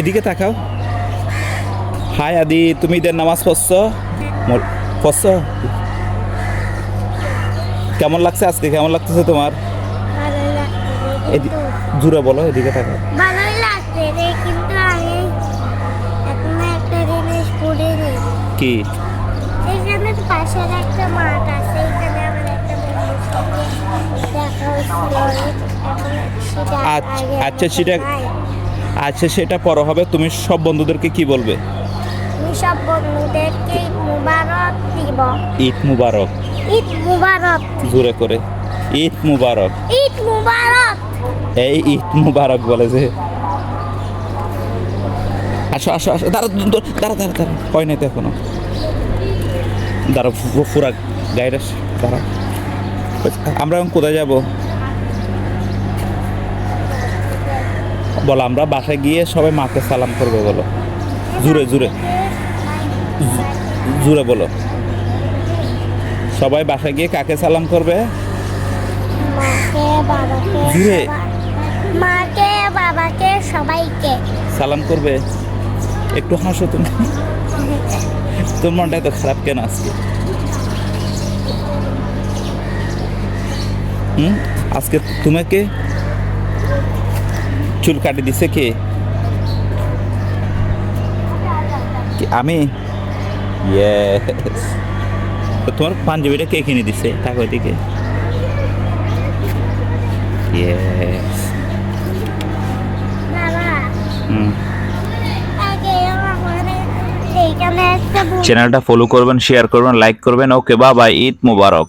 এদিকে তাকাও। হাই আদি, তুমি ঈদের নামাজ পড়ছো? পড়ছো? কেমন লাগছে আজকে? কেমন লাগতেছে তোমার? ভালো লাগছে কিন্তু জুড়ে বলো, এদিকে তাকাও। ভালোই লাগছে রে, কিন্তু আমি এখন একটা জিনিস করিনি। কি? এখানে পাশের একটা মাঠ আছে, এখানে আমার একটা বন্ধুর সঙ্গে দেখা হয়েছিল। এখন সেটা আগে আচ্ছা সেটা, আচ্ছা সেটা পরে হবে। তুমি সব বন্ধুদেরকে কি বলবে? আমি সব বন্ধুদেরকে ঈদ মুবারক দিব। ঈদ মুবারক। ঈদ মুবারক। জোরে করে ঈদ মুবারক। ঈদ মুবারক। এই ঈদ মুবারক বলে যে। আসো আসো আসো, দাঁড়া দাঁড়া দাঁড়া দাঁড়া, হয় নাই তো এখনো। দাঁড়া, পুরা গাড়িটা দাঁড়া। আমরা এখন কোথায় যাব? বলো, আমরা বাসায় গিয়ে সবাই মাকে সালাম করবে, বলো জুড়ে জুড়ে জুড়ে বলো। সবাই বাসায় গিয়ে কাকে সালাম করবে? মাকে, বাবাকে, জুড়ে মাকে, বাবাকে, সবাইকে সালাম করবে। একটু হাসো তুমি। তোর মনটা এত খারাপ কেন আজকে? আজকে তোমাকে চুল কাটি দিছে কে? আমি? ইয়েস। তোমার পাঞ্জাবিটা কে কিনে দিছে? তাকে ওইদিকে। ইয়েস। বাবা। হুম। আগে আমার এইখানে একটা চ্যানেলটা ফলো করবেন, শেয়ার করবেন, লাইক করবেন। ওকে, বাবা, ঈদ মুবারক।